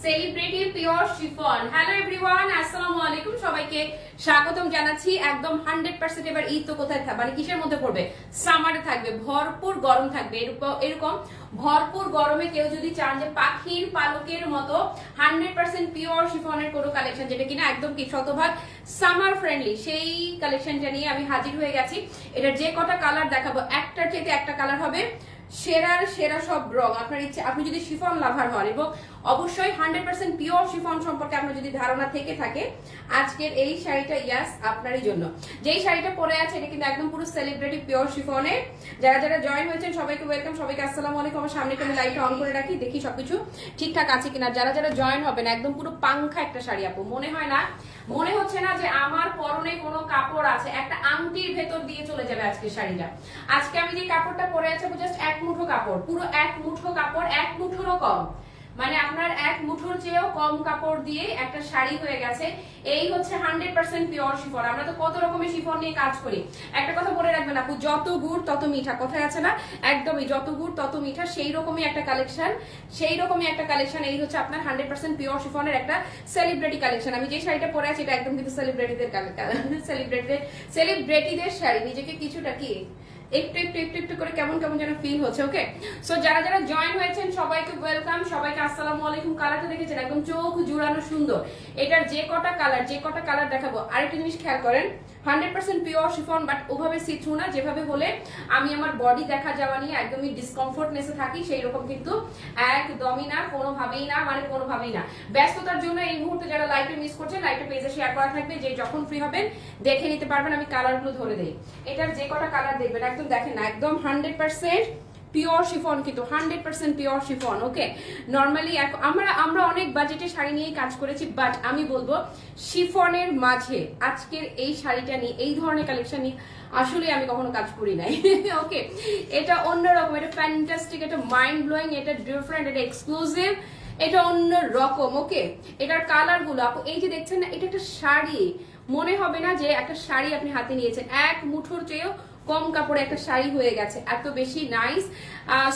Celebrity pure chiffon. Hello everyone, আসসালামু আলাইকুম। সবাইকে স্বাগতম জানাচ্ছি। একদম 100% এবার ঈদ তো কোথায় থাকবে, মানে কিসের মধ্যে পড়বে? সামারে থাকবে, ভরপুর গরম থাকবে। এরকম ভরপুর গরমে কেউ যদি চান যে পাখির পালকের মতো 100% পিওর শিফনের কোনো কালেকশন, যেটা কিনা একদম কি শতভাগ সামার ফ্রেন্ডলি, সেই কালেকশনটা নিয়ে আমি হাজির হয়ে গেছি। এটার যে কটা কালার দেখাবো, একটার চেয়ে একটা কালার হবে সেরার সেরা সব রং। আপনার ইচ্ছে, আপনি যদি শিফন লাভার হন এবং অবশ্যই 100% পিওর শিফন সম্পর্কে আপনার যদি ধারণা থেকে থাকে, আজকের এই শাড়িটা ইয়াস আপনারই জন্য। যেই শাড়িটা পরে আছে এটা কিন্তু একদম পুরো সেলিব্রিটি পিওর শিফনে। যারা যারা জয়েন হয়েছেন সবাইকে ওয়েলকাম, সবাইকে আসসালামু আলাইকুম। আমার সামনে আমি লাইটটা অন করে রাখি, দেখি সবকিছু ঠিকঠাক আছে কিনা। যারা যারা জয়েন হবেন, একদম পুরো পাংখা একটা শাড়ি আপু, মনে হয় না, মনে হচ্ছে না যে আমার পরনে কোনো কাপড় আছে, একটা আংটির ভেতর দিয়ে চলে যাবে আজকে শাড়িটা। আজকে আমি যে কাপড়টা পরে আছে জাস্ট এক মুঠো কাপড়, পুরো এক মুঠো কাপড়, এক মুঠোরও কম, মানে আপনার এক মুঠোর চেয়েও কম কাপড় দিয়ে একটা শাড়ি হয়ে গেছে। এই হচ্ছে 100% পিওর শিফন। আমরা তো কত রকমের শিফন নিয়ে কাজ করি। একটা কথা বলে রাখবেন আপু, যত গুড় তত মিঠা, কথায় আছে না? একদমই, যত গুড় তত মিঠা, সেই রকমই একটা কালেকশন, সেই রকমই একটা কালেকশন। এই হচ্ছে আপনার 100% পিওর শিফনের একটা সেলিব্রিটি কালেকশন। আমি যে শাড়িটা পরে আছি এটা একদম কিন্তু সেলিব্রিটিদের সেলিব্রিটিদের শাড়ি। নিজেকে কিছুটা কি একটু একটু একটু একটু করে কেমন কেমন যেন ফিল হচ্ছে। ওকে, সো যারা যারা জয়েন হয়েছেন সবাইকে ওয়েলকাম, সবাইকে আসসালামু আলাইকুম। কালারটা দেখেছেন একদম চোখ জুড়ানো সুন্দর। এটার যে কটা কালার দেখাবো, আরেকটা জিনিস খেয়াল করেন, 100% পিওর শিফন, বাট ওভাবে সি থ্রু না, যেভাবে হলে আমি আমার বডি দেখা যাওয়া নিয়ে একদমই ডিসকমফোর্টনেসে থাকি, সেই রকম কিন্তু একদমই না, কোনোভাবেই না, মানে কোনোভাবেই না। ব্যস্ততার জন্য এই মুহূর্তে যারা লাইভে মিস করছেন, লাইভে পেজে শেয়ার করা থাকবে, যে যখন ফ্রি হবেন দেখে নিতে পারবেন। আমি কালারগুলো ধরে দেই। এটার যে কটা কালার দেখবেন একদম দেখেন না, একদম 100% পিওর শিফন, কিন্তু 100% পিওর শিফন। ওকে, নর্মালি আমরা অনেক বাজেটে শাড়ি নিয়ে কাজ করেছি, বাট আমি বলবো শিফনের মাঝে আজকের এই শাড়িটা নিয়ে, এই ধরনের কালেকশন নিয়ে আসলে আমি কখনো কাজ করি নাই। ওকে, এটা অন্যরকম, এটা ফ্যান্টাস্টিক, এটা মাইন্ড ব্লোয়িং, এটা ডিফারেন্ট, এটা এক্সক্লুসিভ, এটা অন্য রকম। ওকে, এটার কালার গুলো আপু এই যে দেখছেন না, এটা একটা শাড়ি, মনে হবে না যে একটা শাড়ি আপনি হাতে নিয়েছেন। এক মুঠোর চেয়েও কম কাপড়ে একটা শাড়ি হয়ে গেছে, এত বেশি নাইস।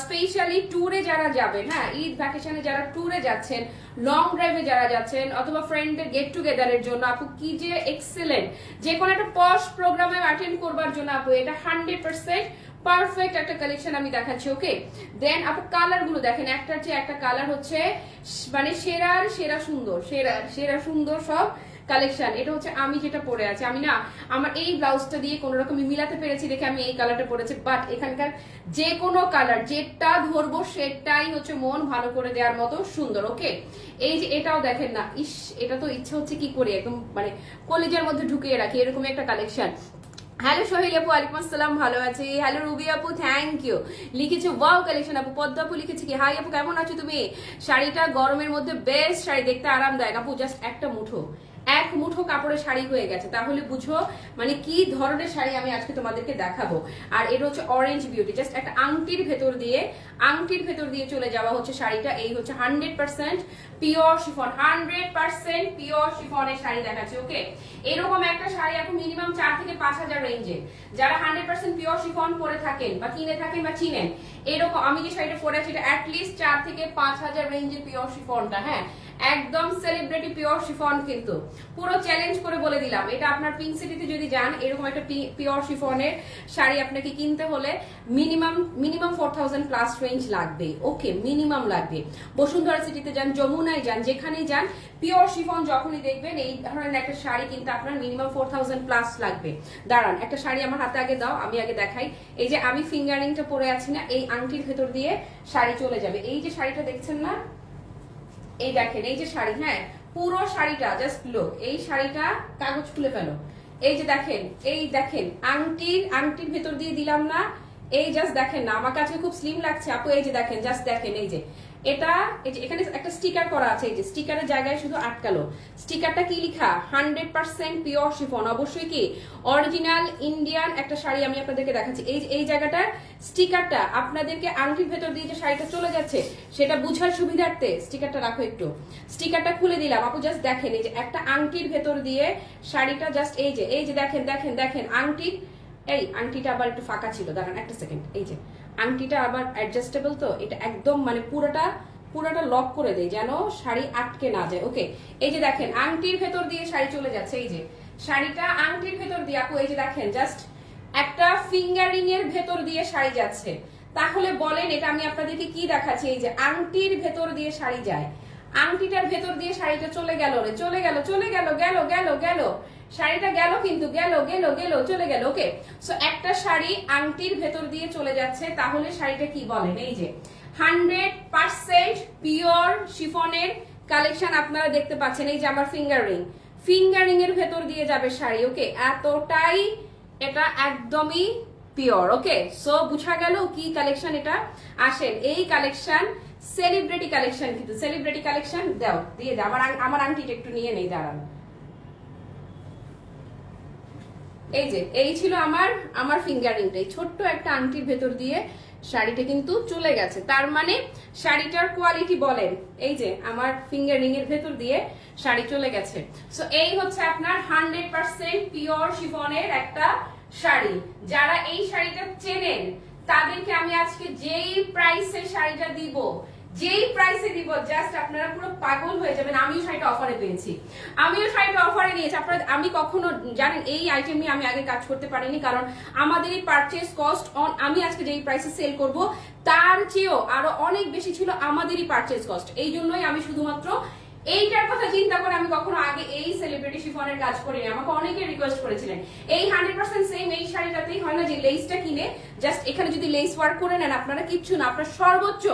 স্পেশালি ট্যুরে যারা যাবেন, হ্যাঁ ঈদ ভ্যাকেশনে যারা ট্যুরে যাচ্ছেন, লং ড্রাইভে যারা যাচ্ছেন, অথবা ফ্রেন্ডদের গেট টুগেদারের জন্য আপু কি যে এক্সেলেন্ট, যে কোনো একটা পশ প্রোগ্রামে অ্যাটেন্ড করবার জন্য আপু এটা 100% পারফেক্ট একটা কালেকশন আমি দেখাচ্ছি। ওকে, দেন আপু কালার গুলো দেখেন, একটার চেয়ে একটা কালার হচ্ছে মানে সেরার সেরা সুন্দর, সেরা সুন্দর সব কালেকশন। এটা হচ্ছে আমি যেটা পরে আছি, আমি না আমার এই ব্লাউজটা দিয়ে কোনো রকম মিলাতে পেরেছি দেখে আমি এই কালারটা পরেছি, বাট এখানকার যে কোনো কালার যেটা ধরবো সেটাই হচ্ছে মন ভালো করে দেওয়ার মতো সুন্দর। ওকে, এই যে এটাও দেখেন না, ইস এটা তো ইচ্ছে হচ্ছে কি করে একদম মানে কলেজের মধ্যে ঢুকিয়ে রাখি, এরকম একটা কালেকশন। হ্যালো সোহেল আপু, ওয়ালাইকুম আসসালাম, ভালো আছি। হ্যালো রুবি আপু, থ্যাংক ইউ। লিখেছো ওয়াও কালেকশন আপু। পদ্ম আপু লিখেছে কি, হাই আপু কেমন আছো তুমি? শাড়িটা গরমের মধ্যে বেস্ট শাড়ি, দেখতে আরামদায়ক আপু। জাস্ট একটা মুঠো, এক মুঠো কাপড়ের শাড়ি হয়ে গেছে, তাহলে বুঝো মানে কি ধরনের শাড়ি আমি আজকে তোমাদেরকে দেখাবো। আর এটা হচ্ছে অরেঞ্জ বিউটি, জাস্ট একটা আংটির ভেতর দিয়ে চলে যাওয়া হচ্ছে শাড়িটা। এই হচ্ছে 100% পিওর শিফন, 100% পিওর শিফনের শাড়ি দেখাচ্ছে। ওকে, এরকম একটা শাড়ি এখন মিনিমাম 4 থেকে 5,000 রেঞ্জে, যারা 100% পিওর শিফন পরে থাকেন বা কিনে থাকেন বা চিনেন, এরকম আমি যে শাড়িটা পরে আছি এটা অ্যাটলিস্ট 4 থেকে 5,000 রেঞ্জের পিওর শিফনটা। হ্যাঁ, একদম সেলিব্রিটি পিওর শিফন, কিন্তু পুরো চ্যালেঞ্জ করে বলে দিলাম, এটা আপনার পিঙ্ক সিটিতে যদি যান এরকম একটা পিওর শিফনের শাড়ি আপনাকে কিনতে হলে মিনিমাম 4,000 প্লাস রেঞ্জ লাগবে। ওকে, মিনিমাম লাগবে। বসুন্ধরা সিটিতে যান, যমুনায় যান, যেখানেই যান, পিওর শিফন যখনই দেখবেন এই ধরনের একটা শাড়ি কিন্তু আপনার মিনিমাম 4,000 প্লাস লাগবে। দাঁড়ান, একটা শাড়ি আমার হাতে আগে দাও, আমি আগে দেখাই। এই যে আমি ফিঙ্গারিংটা পরে আছি না, এই আংটির ভেতর দিয়ে শাড়ি চলে যাবে। এই যে শাড়িটা দেখছেন না, এই দেখেন এই যে শাড়ি, হ্যাঁ পুরো শাড়িটা জাস্ট লুক, এই শাড়িটা কাগজ খুলে ফেলো, এই যে দেখেন, এই দেখেন আংটির ভেতর দিয়ে দিলাম না, এই জাস্ট দেখেন না, আমার কাছে খুব স্লিম লাগছে আপু। এই যে দেখেন, জাস্ট দেখেন, এই যে এটা, এই যে এখানে একটা স্টিকার করা আছে, এই যে স্টিকারের জায়গায় শুধু আটকালো। স্টিকারটা কি লেখা? 100% পিওর শিফন। অবশ্যই কি অরিজিনাল ইন্ডিয়ান একটা শাড়ি আমি আপনাদেরকে দেখাচ্ছি। এই জায়গাটার স্টিকারটা আপনাদেরকে আংটির ভেতর দিয়ে যে শাড়িটা চলে যাচ্ছে সেটা বুঝার সুবিধার্থে স্টিকারটা রাখো একটু। স্টিকারটা খুলে দিলাম আপু, জাস্ট দেখেন এই যে একটা আংটির ভেতর দিয়ে শাড়িটা, জাস্ট এই যে দেখেন দেখেন দেখেন আংটির, এই আংটিটা আবার একটু ফাঁকা ছিল, দাঁড়ান একটা সেকেন্ড, এই যে আংটিটা আবার অ্যাডজাস্টেবল, তো এটা একদম মানে পুরোটা পুরোটা লক করে দেই যেন শাড়ি আটকে না যায়। ওকে, এই যে দেখেন আংটির ভেতর দিয়ে শাড়ি চলে যাচ্ছে। এই যে শাড়িটা আংটির ভেতর দিয়ে আপু, এই যে দেখেন জাস্ট একটা ফিঙ্গারিং এর ভেতর দিয়ে শাড়ি যাচ্ছে। তাহলে বলেন এটা আমি আপনাদেরকে কি দেখাচ্ছি? এই যে আংটির ভেতর দিয়ে শাড়ি যায়, আংটিটার ভেতর দিয়ে শাড়িটা চলে গেল রে, চলে গেল চলে গেল গেল গেল গেল, শাড়িটা গেল কিন্তু গেল গেল গেল চলে গেল। ওকে, সো একটা শাড়ি আংটির ভেতর দিয়ে চলে যাচ্ছে, তাহলে শাড়িটা কি বলেন? এই যে 100% পিওর শিফনের কালেকশন আপনারা দেখতে পাচ্ছেন। এই যে আমার ফিঙ্গারিং এর ভেতর দিয়ে যাবে শাড়ি। ওকে, এতটাই এটা একদমই পিওর। ওকে, সো বুঝা গেল কি কালেকশন এটা। আসেন, এই কালেকশন সেলিব্রিটি কালেকশন, কিন্তু সেলিব্রিটি কালেকশন দাও দিয়ে দাও। আমার আংটিটা একটু নিয়ে নেই, দাঁড়ান। এই যে এই ছিল আমার ফিঙ্গারিংটা, এই ছোট্ট একটা আংটির ভেতর দিয়ে শাড়িটা কিন্তু চলে গেছে। তার মানে শাড়িটার কোয়ালিটি বলেন, এই যে আমার ফিঙ্গারিং এর ভেতর দিয়ে শাড়ি চলে গেছে। সো এই হচ্ছে আপনার 100% পিওর শিফনের একটা শাড়ি। যারা এই শাড়িটা চেনেন তাদেরকে আমি আজকে যেই প্রাইসে শাড়িটা দিব, জাস্ট আপনারা পুরো পাগল হয়ে যাবেন। আমিও শাড়িটা অফারে পেয়েছি, আমিও শাড়িটা অফারে নিয়েছি। আপনারা, আমি কখনো জানেন এই আইটেম নিয়ে আমি আগে কাজ করতে পারিনি, কারণ আমাদের এই পারচেজ কস্ট আমি আজকে যেই প্রাইসে সেল করব তার চেয়েও আরো অনেক বেশি ছিল আমাদেরই পারচেজ কস্ট। এই জন্যই আমি শুধুমাত্র এইটার কথা চিন্তা করে আমি কখনো আগে এই সেলিব্রিটি শিফনের কাজ করিনি। আমাকে অনেকে রিকোয়েস্ট করেছিলেন এই 100% সেম এই শাড়িটাতেই হয় না যে লেসটা কিনে জাস্ট এখানে যদি লেস ওয়ার্ক করে নেন আপনারা কিচ্ছু না, আপনার সর্বোচ্চ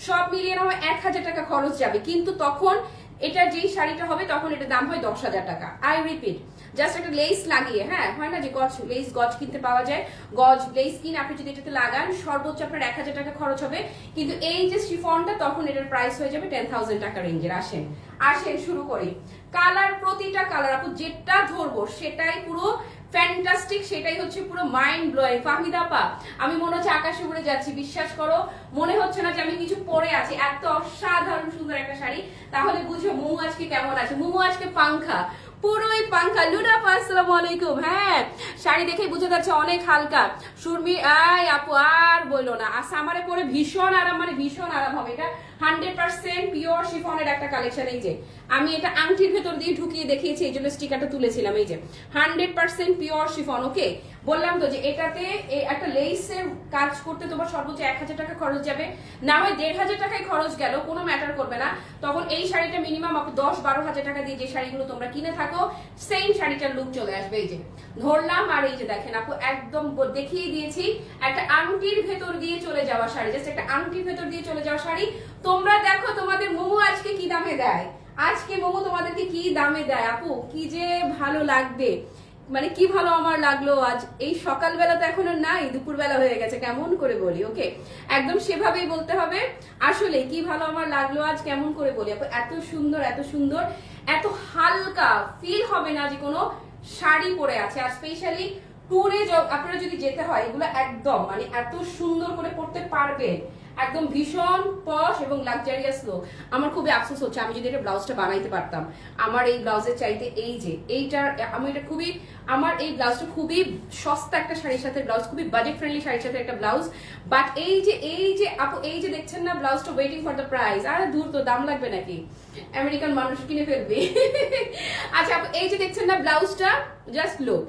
সব মিলিয়ে নেওয়া 1000 টাকা খরচ যাবে, কিন্তু তখন এটা যেই শাড়িটা হবে তখন এটা দাম হয় 10,000 টাকা। আই রিপিট, জাস্ট একটা লেস লাগিয়ে, হ্যাঁ হয় না যে গজ কিনতে পাওয়া যায়, গজ লেস কিনে আপনি যদি এটাতে লাগান সর্বোচ্চ আপনার 1000 টাকা খরচ হবে, কিন্তু এই যে শিফনটা তখন এটার প্রাইস হয়ে যাবে 10,000 টাকা রেঞ্জের। আসেন শুরু করি। কালার, প্রতিটা কালার আপু যেটা ধরবো সেটাই পুরো ফ্যান্টাস্টিক, সেটাই হচ্ছে পুরো মাইন্ড ব্লোয়িং। ফাহমিদা আপা, আমি মনে হচ্ছে আকাশে উড়ে যাচ্ছি, বিশ্বাস করো মনে হচ্ছে না যে আমি কিছু পরে আছি, এত অসাধারণ সুন্দর একটা শাড়ি। তাহলে বুঝো মুমু আজকে কেমন আছে। মুমু আজকে পাংখা, পুরোই পাংখা। লুনা আপা আসসালামু আলাইকুম। হ্যাঁ, শাড়ি দেখে বুঝে যাচ্ছে অনেক হালকা। সুরমি আয় আপু আর বললো না, সামারে পরে ভীষণ আরাম, মানে ভীষণ আরাম হবে। এটা 100% পিওর শিফনের একটা কালেকশন। এই যে আমি এটা আংটির ভেতর দিয়ে ঢুকিয়ে দেখিয়েছি, এই জন্য স্টিকারটা তুলেছিলাম। এই যে 100% পিওর শিফন। ওকে, বললাম তো যে এটাতে একটা লেসের কাজ করতে তোমার সর্বোচ্চ 1000 টাকা খরচ যাবে, না হয় 1500 টাকায় খরচ গেল, কোনো ম্যাটার করবে না। তখন এই শাড়িটা মিনিমাম আপু 10-12 হাজার টাকা দিয়ে যে শাড়িগুলো তোমরা কিনে থাকো সেম শাড়িটার লুক চলে আসবে। এই যে ধরলাম, আর এই যে দেখেন আপু একদম দেখিয়ে দিয়েছি একটা আংটির ভেতর দিয়ে চলে যাওয়া শাড়ি, জাস্ট একটা আংটির ভেতর দিয়ে চলে যাওয়া শাড়ি। তোমরা দেখো তোমাদের মোমো আজকে কি দামে দেয়, আজকে মোমো তোমাদেরকে কি দামে দেয় আপু, কি যে ভালো লাগবে, মানে কি ভালো আমার লাগলো আজ। এই সকালবেলা তো এখনো নাই, দুপুরবেলা হয়ে গেছে, কেমন করে বলি। ওকে, একদম সেভাবেই বলতে হবে। আসলে কি ভালো আমার লাগলো আজ, কেমন করে বলি আপু। এত সুন্দর এত সুন্দর, এত হালকা, ফিল হবে না যে কোনো শাড়ি পরে আছে। আর স্পেশালি ট্যুরে আপনারা যদি যেতে হয় এগুলো একদম মানে এত সুন্দর করে পড়তে পারবেন, একদম ভীষণ পশ এবং লাক্সারিয়াস লুক। আমার খুবই আফসোস হচ্ছে আমি যদি এটা ব্লাউজটা বানাইতে পারতাম। আমার এই ব্লাউজের চাইতে এই যে এইটার, আমি এটা খুবই, আমার এই ব্লাউজটা খুবই সস্তা একটা শাড়ির সাথে ব্লাউজ, খুবই বাজেট ফ্রেন্ডলি শাড়ির সাথে একটা ব্লাউজ। বাট এই যে আপু এই যে দেখছেন না ব্লাউজটা ওয়েটিং ফর দ্য প্রাইস, আর দূর তো দাম লাগবে নাকি, আমেরিকান মানুষ কিনে ফেলবে। আচ্ছা আপু এই যে দেখছেন না ব্লাউজটা, জাস্ট লুক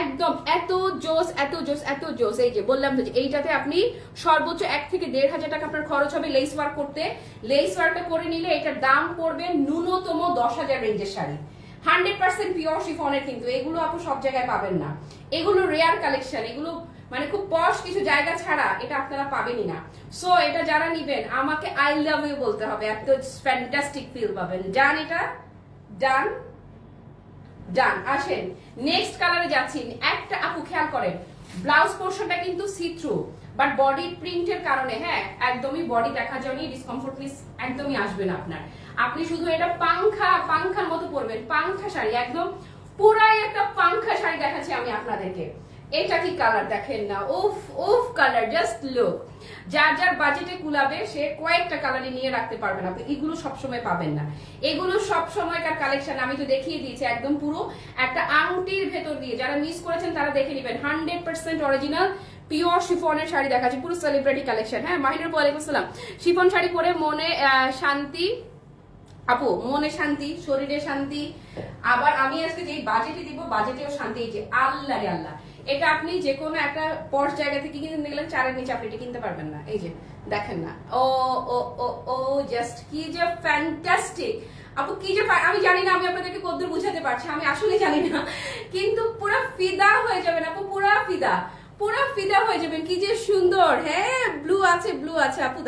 একদম এত জোস এত জোস এত জোস। এই যে বললাম তো এইটাতে আপনি সর্বোচ্চ 1 থেকে 1,500 টাকা আপনার খরচ হবে লেস ওয়ার্ক করতে। লেস ওয়ার্কটা করে নিলে এটার দাম পড়বে ন্যূনতম 10,000 রেঞ্জের শাড়ি। 100% পিওর শিফনের, কিন্তু এগুলো আপু সব জায়গায় পাবেন না, এগুলো রেয়ার কালেকশন, এগুলো মানে খুব পশ কিছু জায়গা ছাড়া এটা আপনারা পাবেনই না। সো এটা যারা নিবেন আমাকে আই লাভ ইউ বলতে হবে, এত ফ্যান্টাস্টিক ফিল পাবেন। ডান, এটা ডান ডান। আসেন নেক্সট কালারে যাচ্ছি। একটা আপু খেয়াল করেন, ব্লাউজ পোর্শনটা কিন্তু সি থ্রু, বাট বডি প্রিন্টের কারণে হ্যাঁ একদমই বডি দেখা যায়নি, ডিসকমফোর্টনেস একদমই আসবে না আপনার। আপনি শুধু এটা পাংখার মতো পরবেন, পাংখা শাড়ি, একদম পুরাই একটা পাংখা শাড়ি দেখাচ্ছি আমি আপনাদেরকে। এটা কি কালার দেখেন না, উফ উফ কালার, জাস্ট লুক। যার যার বাজেটে কুলাবে সে কয়েকটা কালারই নিয়ে রাখতে পারবেন আপনি, এগুলো সবসময় পাবেন না, এগুলো সব সময়কার কালেকশন। আমি তো দেখিয়ে দিয়েছি একদম পুরো একটা আংটির ভেতর দিয়ে, যারা মিস করেছেন তারা দেখে নেবেন। 100% অরিজিনাল পিওর শিফনের শাড়ি দেখাচ্ছি, পুরো সেলিব্রিটি কালেকশন। হ্যাঁ মাহিনুর ওয়ালাইকুম আসসালাম। শিফন শাড়ি পরে মনে শান্তি আপু, মনে শান্তি, শরীরে শান্তি। আবার আমি আজকে যে বাজেটে দিব বাজেটেও শান্তি। এই যে আল্লাহ রে আল্লাহ, এটা আপনি যে কোনো একটা পশ জায়গা থেকে কিনতে গেলেন 4-এর নিচে আপনি এটা কিনতে পারবেন না। এই যে দেখেন না, ও ও ও ও জাস্ট কি যে ফ্যান্টাস্টিক আপু, কি যে আমি জানি না আমি আপনাদেরকে কতদূর বুঝাতে পারছি, আমি আসলে জানি না, কিন্তু পুরো ফিদা হয়ে যাবেন আপু, পুরা ফিদা হয়ে যাবেন। কি যে সুন্দর। হ্যাঁ ব্লু আছে আপু,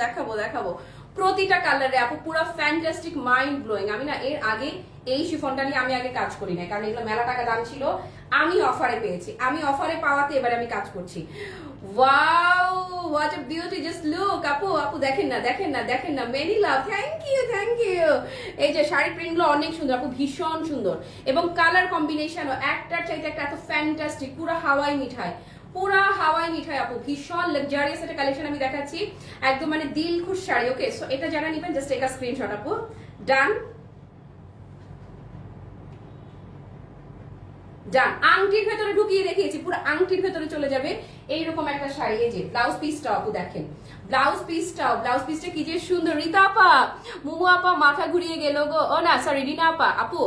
দেখাবো প্রতিটা কালারে আপু, পুরো ফ্যান্টাস্টিক, মাইন্ড ব্লোয়িং। আমি না এর আগে এই শিফনটা নিয়ে আমি আগে কাজ করি না, কারণ এগুলো মেলা টাকা দাম ছিল, আমি অফারে পেয়েছি, আমি অফারে পাওয়াতে এবারে আমি কাজ করছি। Wow what a beauty, just look আপু দেখেন না মেনি লাভ, থ্যাংক ইউ। এই যে শাড়ি প্রিন্টগুলো অনেক সুন্দর আপু, ভীষণ সুন্দর, এবং কালার কম্বিনেশনও একটার চাইতে একটা এত ফ্যান্টাস্টিক, পুরো হাওয়াই মিঠাই আপু, ভীষণ লাক্সারিয়াস একটা কালেকশন আমি দেখাচ্ছি, একদম মানে দিল খুশ শাড়ি। ওকে সো এটা যারা নেবেন জাস্ট টেক আ স্ক্রিনশট আপু, ডান। আংটির ভেতরে ঢুকিয়ে দেখিয়েছি, পুরো আংটির ভেতরে চলে যাবে এইরকম একটা শাড়ি। এই যে ব্লাউজ পিসটাও আপু দেখেন, ব্লাউজ পিসটা কি যে সুন্দর। রিতা আপা, মুমু আপা মাথা ঘুরিয়ে গেল গো, ও না সরি রিনা আপু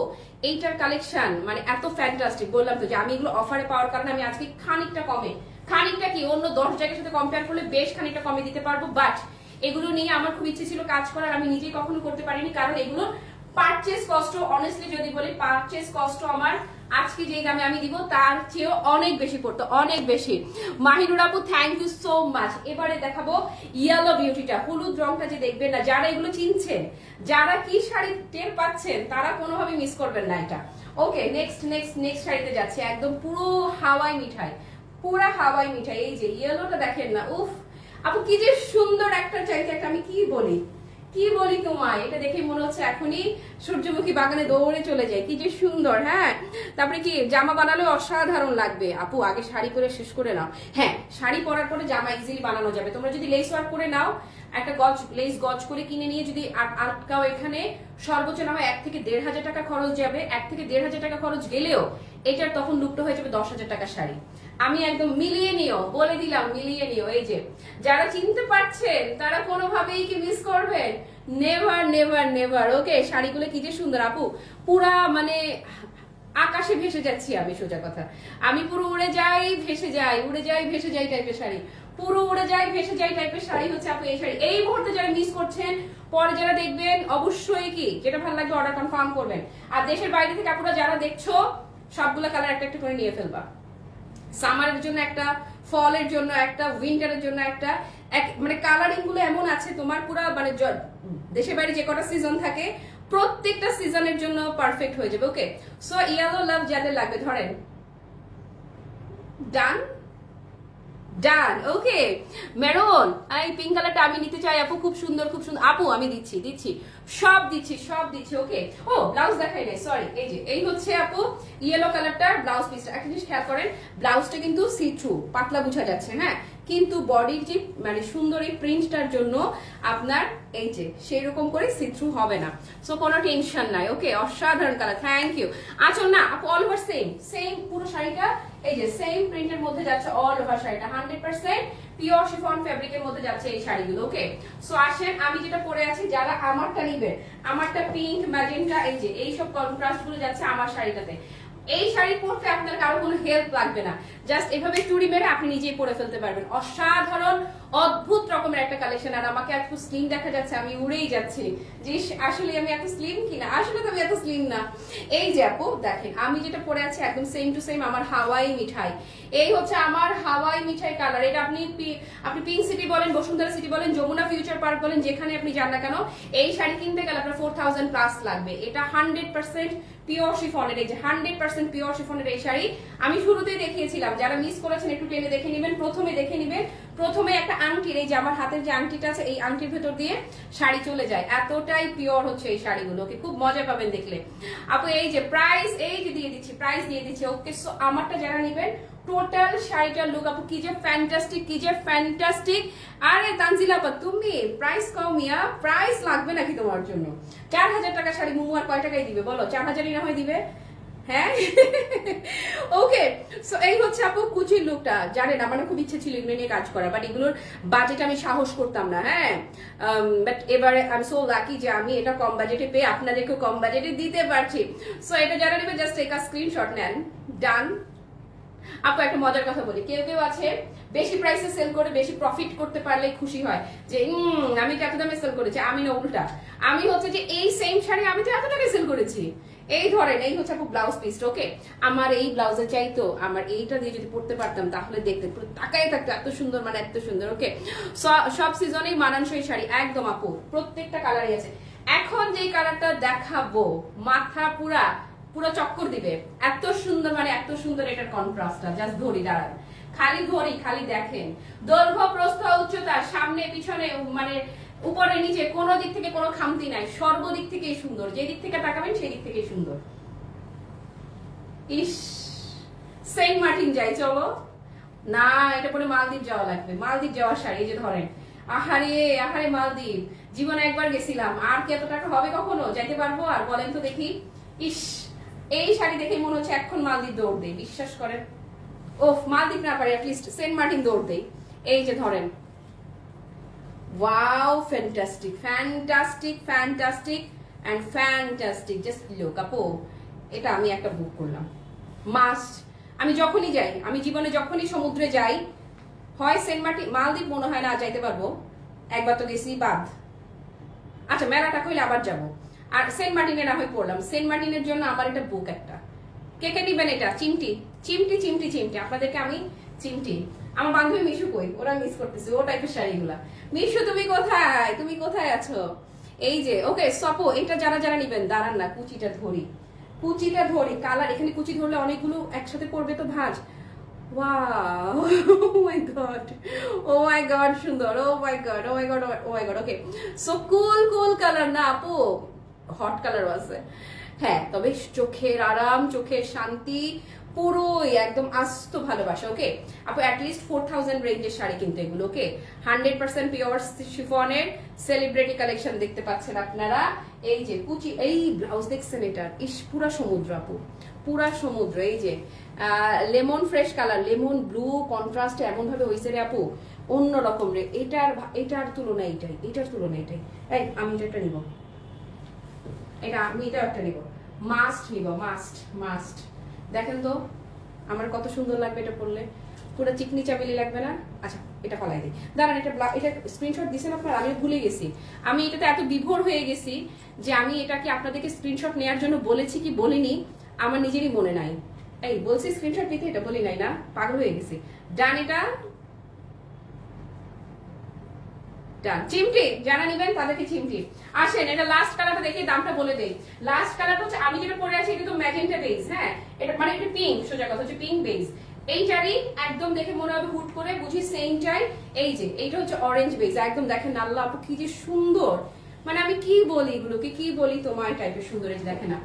এইটার কালেকশন মানে এত ফ্যান্টাস্টিক। বললাম তো যে আমি এগুলো অফারে পাওয়ার কারণে আমি আজকে খানিকটা কি অন্য 10 জায়গার সাথে কম্পেয়ার করলে বেশ খানিকটা কমে দিতে পারবো, বাট এগুলো নিয়ে আমার খুব ইচ্ছে ছিল কাজ করার, আমি নিজেই কখনো করতে পারিনি, কারণ এগুলো পারচেস কষ্ট, অনেস্টলি যদি বলি পারচেস কষ্ট আমার আজকে যে দামে আমি দিব তার চেয়েও অনেক বেশি পড়তো, অনেক বেশি। মাহিনুর আপু থ্যাংক ইউ সো মাচ। এবারে দেখাবো ইয়েলো বিউটিটা, হলুদ রংটা যে দেখবেন না, যারা এগুলো চিনছেন, যারা কি শাড়ি টের পাচ্ছেন, তারা কোনোভাবে মিস করবেন না এটা। ওকে নেক্সট শাড়িতে যাচ্ছে, একদম পুরো হাওয়াই মিঠাই। এই যে ইয়েলোটা দেখেন না, উফ আপু কি যে সুন্দর, একটা চাইতে একটা, আমি কি বলি তোমায়, এটা দেখে মনে হচ্ছে এখনই সূর্যমুখী বাগানে দৌড়ে চলে যায়, কি যে সুন্দর। হ্যাঁ তারপরে কি জামা বানালে অসাধারণ লাগবে আপু, আগে শাড়ি পরে শেষ করে নাও। হ্যাঁ শাড়ি পরার পরে জামা ইজিলি বানানো যাবে, তোমরা যদি লেস ওয়ার্ক করে নাও, একটা লেস গজ করে কিনে নিয়ে যদি আটকাও, এখানে সর্বোচ্চ না হয় 1 থেকে 1,500 টাকা খরচ যাবে। 1 থেকে 1,500 টাকা খরচ গেলেও এটার তখন লুকটা হয়ে যাবে 10,000 টাকা শাড়ি। আমি একদম মিলিয়ে নিও, বলে দিলাম মিলিয়ে নিও। এই যে যারা চিনতে পারছেন তারা কোনোভাবেই কি মিস করবেন, নেভার। ওকে শাড়িগুলো কি যে সুন্দর আপু, পুরা মানে আকাশে ভেসে যাচ্ছি আমি, সোজা কথা আমি পুরো উড়ে যাই ভেসে যাই টাইপের শাড়ি, পুরো উড়ে যাই ভেসে যাই টাইপের শাড়ি হচ্ছে আপু এই শাড়ি। এই মুহূর্তে যারা মিস করছেন, পরে যারা দেখবেন অবশ্যই কি যেটা ভালো লাগবে অর্ডার কনফার্ম করবেন। আর দেশের বাইরে থেকে আপুরা যারা দেখছো, সবগুলো কালার একটা করে নিয়ে ফেলবা। সামারের জন্য একটা, ফলের জন্য একটা, উইন্টারের জন্য একটা, মানে কালারিং গুলো এমন আছে তোমার পুরো মানে দেশের বাইরে যে কটা সিজন থাকে প্রত্যেকটা সিজনের জন্য পারফেক্ট হয়ে যাবে। ওকে সো ইয়েলো লাভ যাদের লাগবে ধরেন, ডান। ওকে মেরুন, এই পিঙ্ক কালারটা আমি নিতে চাই আপু, খুব সুন্দর আপু, আমি দিচ্ছি সব দিচ্ছি। ওকে ও ব্লাউজ দেখাই নাই, সরি। এই যে এই হচ্ছে আপু ইয়েলো কালারটার ব্লাউজ পিসটা। একটা জিনিস খেয়াল করেন, ব্লাউজটা কিন্তু সি থ্রু, পাতলা বোঝা যাচ্ছে, হ্যাঁ, কিন্তু বডির যে মানে সুন্দর এই প্রিন্টটার জন্য আপনার এই যে সেই রকম করে সি থ্রু হবে না, সো কোনো টেনশন নাই। ওকে অসাধারণ কালার, থ্যাংক ইউ। আচ্ছা না আপু অল ওভার সেম পুরো শাড়িটা এই যে সেম প্রিন্টের মধ্যে যাচ্ছে, অল ওভার শাড়িটা 100% পিওর শিফন ফেব্রিকের মধ্যে যাচ্ছে এই শাড়িগুলো। ওকে সো আসেন আমি যেটা পরে আছি, যারা আমারটা নিবে, আমারটা পিঙ্ক ম্যাজেন্টা, এই যে এইসব কন্ট্রাস্ট গুলো যাচ্ছে আমার শাড়িটাতে। এই শাড়ি পরতে আপনার কারো কোনো হেল্প লাগবে না, জাস্ট এভাবে চুড়ি মেরে আপনি নিজেই পরে ফেলতে পারবেন। অসাধারণ অদ্ভুত রকমের একটা কালেকশন। আর আমাকে একটু স্লিম দেখা যাচ্ছে, আমি উড়েই যাচ্ছি যে আসলে আমি এত স্লিম কিনা, আসলে তো আমি এত স্লিম না। এই যে আপু দেখেন আমি যেটা পরে আছি একদম সেম টু সেম আমার হাওয়াই মিঠাই, এই হচ্ছে আমার হাওয়াই মিঠাই কালার। এটা আপনি পিঙ্ক সিটি বলেন, বসুন্ধরা সিটি বলেন, যমুনা ফিউচার পার্ক বলেন, যেখানে আপনি যান না কেন, এই শাড়ি কিনতে গেলে আপনার 4000 প্লাস লাগবে। এটা 100% পিওর শিফনের, এই যে 100% পিওর শিফনের এই শাড়ি আমি শুরুতেই দেখিয়েছিলাম, যারা মিস করেছেন একটু টেনে দেখে নেবেন। প্রথমে একটা আংটির, এই যে আমার হাতের যে আংটিটা আছে এই আংটির ভেতর দিয়ে শাড়ি চলে যায়, এতটাই পিওর হচ্ছে এই শাড়িগুলোকে, খুব মজা পাবেন দেখলে আপু। এই যে প্রাইস এই যে দিয়ে দিচ্ছি। ওকে সো আমারটা যারা নেবেন টোটাল শাড়িটার লুক আপু কি যে ফ্যান্টাস্টিক। আরে তানজিলা আপা তুমি প্রাইস কমিয়া, প্রাইস লাগবে নাকি তোমার জন্য? 4000 টাকা শাড়ি মুমু আর কয় টাকায় দিবে বলো? 4000ই না হয় দিবে। হ্যাঁ ওকে, সো এই হচ্ছে আপু কুচির লুকটা। জানেন আমার খুব ইচ্ছে ছিল এগুলো নিয়ে কাজ করা, বাট এগুলোর বাজেট আমি সাহস করতাম না। হ্যাঁ, বাট এবারে আই এম সো লাকি যে আমি এটা কম বাজেটে পেয়ে আপনাদেরকে কম বাজেটে দিতে পারছি। সো এটা যারা নেবে জাস্ট একটা স্ক্রিনশট নেন, ডান। আপু একটা মজার কথা বলি, কেউ কেউ আছে বেশি প্রাইসে সেল করে বেশি প্রফিট করতে পারলে খুশি হয় যে আমি তো এত দামে সেল করেছি। আমি না, উল্টা, আমি হচ্ছে যে এই সেম শাড়ি আমি তো এত টাকায় সেল করেছি। এই ধরেন এই হচ্ছে আপু ব্লাউজ পিস। ওকে, আমার এই ব্লাউজে চাইতো আমার এইটা দিয়ে যদি পড়তে পারতাম তাহলে দেখতে পুরো তাকাই থাকতো, এত সুন্দর, মানে এত সুন্দর। ওকে, সব সিজনেই মানানসই শাড়ি একদম আপু, প্রত্যেকটা কালারই আছে। এখন যেই কালারটা দেখাবো মাথা পুরা পুরো চক্কর দিবে, এত সুন্দর, মানে এত সুন্দর এটার কন্ট্রাস্টটা। জাস্ট ধরি, দাঁড়ান, খালি ধরি, খালি দেখেন দৈর্ঘ্য প্রস্থ উচ্চতা সামনে পিছনে মানে উপরে নিচে কোনো দিক থেকে কোনো খামতি নাই, সর্বদিক থেকেই সুন্দর, যে দিক থেকে তাকাবেন সেই দিক থেকেই সুন্দর। ইস, সেন্ট মার্টিন যাই চলো না, এটা পরে মালদ্বীপ যাওয়া লাগবে, মালদ্বীপ যাওয়ার শাড়ি। এই যে ধরেন, আহারে আহারে মালদ্বীপ, জীবনে একবার গেছিলাম, আর কি এত টাকা হবে কখনো, যাইতে পারবো আর? বলেন তো দেখি। ইস, এই শাড়ি দেখে মনে হচ্ছে এখন মালদ্বীপ দৌড় দেই, বিশ্বাস করেন। ওফ, মালদ্বীপ না পারে অ্যাটলিস্ট সেন্ট মার্টিন দৌড় দেই। এই যে ধরেন, wow, fantastic fantastic fantastic and fantastic, just look আপু। এটা আমি একটা বুক করলাম, মাস্ট। আমি যখনই যাই, আমি জীবনে যখনই সমুদ্রে যাই, হয় সেন্ট মার্টিন, মালদ্বীপ মনে হয় না যাইতে পারবো, একবার তো গেছি বাদ। আচ্ছা, মেলাটা কইলে আবার যাব। আর সেন্ট মার্টিনে না হয় পড়লাম, সেন্ট মার্টিনের জন্য আমার একটা বুক একটা। কে কে নিবেন এটা? চিমটি চিমটি চিমটি চিমটি, আপনাদেরকে আমি চিমটি। আমার বান্ধবী মিশু কই, ওরা মিস করতেছে ও টাইপের শাড়িগুলা। মিশু তুমি কোথায়, তুমি কোথায় আছো? এই যে ওকে সপো, এটা যারা যারা নিবেন দাঁড়ান না, কুচিটা ধরি, কুচিটা ধরি, কালার এখানে কুচি ধরলে অনেকগুলো একসাথে পড়বে তো ভাঁজ। ওয়াও, ও মাই গড, ও মাই গড, সুন্দর, ও মাই গড, ও মাই গড, ও মাই গড। ওকে, সো কুল কুল কালার না আপু, হট কালারও আছে। হ্যাঁ, তবে চোখের আরাম, চোখের শান্তি পুরোই একদম আস্ত ভালোবাসা। ওকে আপু, অ্যাটলিস্ট 4000 রেঞ্জের শাড়ি কিন্তু এগুলো। ওকে, 100% পিওর শিফনের সেলিব্রিটি কালেকশন দেখতে পাচ্ছেন আপনারা। এই যে কুচি, এই ব্লাউজ দেখছেন এটার, ইস পুরা সমুদ্র আপু, পুরা সমুদ্র। এই যে lemon fresh colour, lemon blue contrast এমন ভাবে হইছে রে আপু, অন্য রকম রে। এটার তুলনায় এটাই, এটার তুলনায় এটাই। এই আমি এটা নিব, এটা আমি এটা একটা নিব, মাস্ট নিব, মাস্ট মাস্ট। দেখেন তো আমার কত সুন্দর লাগবে এটা পরলে, পুরো চিকনি চামেলি লাগবে না? আচ্ছা, এটা ফলাই দিই, দাঁড়ান। এটা স্ক্রিনশট দিয়েছেন আপনারা, আমি ভুলে গেছি। আমি এটাতে এত বিভোর হয়ে গেছি যে আমি এটাকে আপনাদেরকে স্ক্রিনশট নেওয়ার জন্য বলেছি কি বলিনি আমার নিজেরই মনে নাই। এই বলছি স্ক্রিনশট দিতে, এটা বলি নাই না, পাগল হয়ে গেছি। ডান, এটা ডান। চিমটি যারা নিবেন তাদেরকে চিমটি। আসেন, এটা লাস্ট কালারটা দেখে দামটা বলে দেই। লাস্ট কালারটা হচ্ছে আমি যেটা পরে আছি, এটা তো ম্যাজেন্টা বেজ। হ্যাঁ, এটা মানে এটা পিঙ্ক, সোজা কথা হচ্ছে পিঙ্ক বেজ। এইটারই একদম দেখে মনে হবে হুট করে বুঝি সেমটাই। এই যে এইটা হচ্ছে অরেঞ্জ বেজ, একদম দেখেন আল্লাহ আপু কি যে সুন্দর, মানে আমি কি বলি এগুলোকে, কি বলি তোমার টাইপের সুন্দর। এই দেখে না,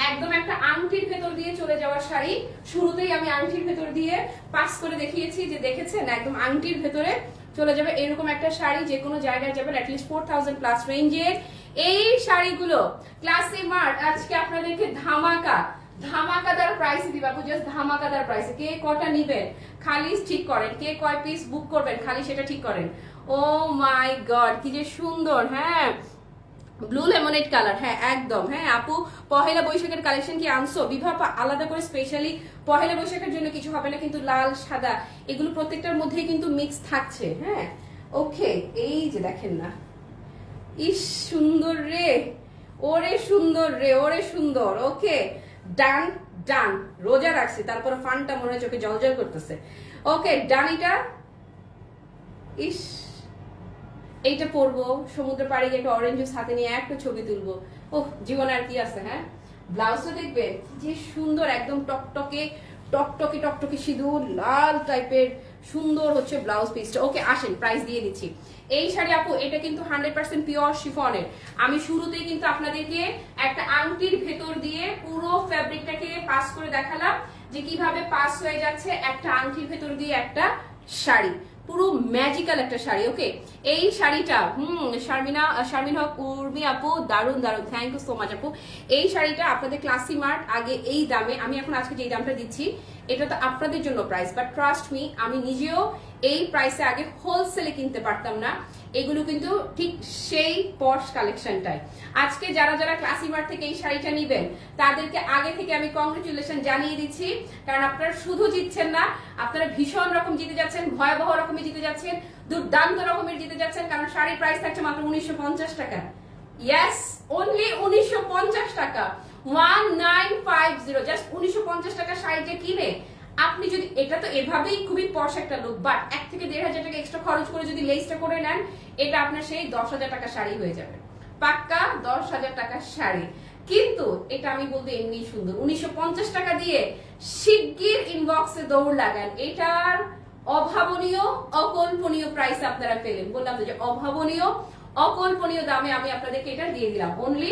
একদম একটা আংটির ভেতর দিয়ে চলে যাওয়ার শাড়ি। শুরুতেই আমি আংটির ভেতর দিয়ে পাস করে দেখিয়েছি যে দেখেছেন, একদম আংটির ভেতরে চলে যাবে এরকম একটা শাড়ি। যে কোনো জায়গায় যাবেন অ্যাটলিস্ট 4000 প্লাস রেঞ্জের এই শাড়িগুলো। ক্লাসি মার্ট আজকে আপনাদেরকে ধামাকাদার প্রাইসে দিবা, জাস্ট ধামাকাদার প্রাইসে। কে কটা নিবেন খালি ঠিক করেন, কে কয় পিস বুক করবেন খালি সেটা ঠিক করেন। ও মাই গড, কি যে সুন্দর। হ্যাঁ, ব্লু লেমনেড কালার, হ্যাঁ একদম। হ্যাঁ আপু, পহেলা বৈশাখের কালেকশন কি আনছো? বিবাহ আলাদা করে স্পেশালি পহেলা বৈশাখের জন্য কিছু হবে না, কিন্তু লাল সাদা এগুলো প্রত্যেকটার মধ্যেই কিন্তু মিক্স থাকছে। হ্যাঁ ওকে, এই যে দেখেন না, ইস সুন্দর রে, ওরে সুন্দর রে, ওরে সুন্দর। ওকে ডান ডান, রোজা রাখছি তারপরে ফানটা মনে হয় চোখে জলজল করতেছে। ওকে ডান, এটা ইস, এইটা পরবো সমুদ্র পাড়ে গিয়ে একটা অরেঞ্জ জুস হাতে নিয়ে একটা ছবি তুলবো। ওহ, জীবনে আর কি আছে। হ্যাঁ, ব্লাউজটা দেখবে যে সুন্দর, একদম টকটকে টকটকে টকটকে সিঁদুর লাল টাইপের সুন্দর হচ্ছে ব্লাউজ পিসটা। ওকে আসেন, প্রাইস দিয়ে দিচ্ছি। এই শাড়ি আপু এটা কিন্তু 100% পিওর শিফনের। আমি শুরুতেই কিন্তু আপনাদেরকে একটা আংটির ভেতর দিয়ে পুরো ফ্যাব্রিকটাকে পাস করে দেখালাম যে কিভাবে পাস হয়ে যাচ্ছে একটা আংটির ভেতর দিয়ে একটা শাড়ি। পুরো ম্যাজিক্যাল একটা শাড়ি। ওকে, এই শাড়িটা শারমিন হক উর্মি আপু, দারুন দারুন, থ্যাংক ইউ সো মাচ আপু। এই শাড়িটা আপনাদের ক্লাসি মার্ট আগে এই দামে, আমি এখন আজকে যে দামটা দিচ্ছি এটা তো আপনাদের জন্য প্রাইস, বাট ট্রাস্ট মি আমি নিজেও এই প্রাইসে আগে হোলসেলে কিনতে পারতাম না। এগুলো কিন্তু ঠিক সেই পশ কালেকশনটাই। আজকে যারা যারা ক্লাসি মার্ট থেকে এই শাড়িটা নিবেন তাদেরকে আগে থেকে আমি কংগ্রেচুলেশন জানিয়ে দিচ্ছি, কারণ আপনারা শুধু জিতছেন না, আপনারা ভীষণ রকম জিতে যাচ্ছেন, ভয়াবহ রকমের জিতে যাচ্ছেন, দুর্দান্ত রকমের জিতে যাচ্ছেন, কারণ শাড়ির প্রাইস থাকছে মাত্র 1950 টাকা। ইয়েস, অনলি 1950 টাকা, 1950, জাস্ট 1950 টাকা শাড়িটা কিনে আপনি যদি, এটা তো এভাবেই খুবই পশ একটা লুক, বাট 1 থেকে 1,500 টাকা এক্সট্রা খরচ করে যদি লেসটা করে নেন, এটা আপনার সেই 10,000 টাকা শাড়ি হয়ে যাবে, পাক্কা 10,000 টাকার শাড়ি। কিন্তু এটা আমি বলবো এমনি সুন্দর, 1950 টাকা দিয়ে শিগগির ইনবক্সে দৌড় লাগান, এটার অভাবনীয় অকল্পনীয় প্রাইস আপনারা পেলেন। বললাম যে অভাবনীয় অকল্পনীয় দামে আমি আপনাদেরকে এটা দিয়ে দিলাম, অনলি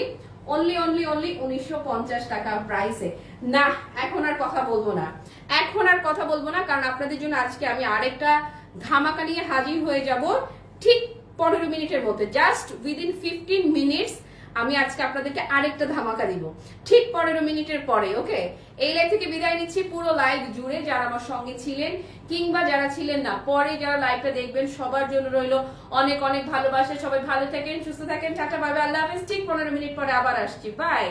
1950 টাকা প্রাইসে। না, এখন আর কথা বলবো না, কারণ আপনাদের জন্য আজকে আমি আরেকটা ধামাকা নিয়ে হাজির হয়ে যাব ঠিক 15 মিনিটের মধ্যে, জাস্ট উইদিন 15 মিনিটস আমি আজকে আপনাদেরকে আরেকটা ধামাকা দিব ঠিক 15 মিনিটের পরে। ওকে, এই লাইভ থেকে বিদায় নিচ্ছি। পুরো লাইভ জুড়ে যারা আমার সঙ্গে ছিলেন কিংবা যারা ছিলেন না, পরে যারা লাইভটা দেখবেন, সবার জন্য রইলো অনেক অনেক ভালোবাসা। সবাই ভালো থাকেন, সুস্থ থাকেন, টাটা বাই বাই, আল্লাহ হাফেজ। ঠিক 15 মিনিট পরে আবার আসছি, বাই।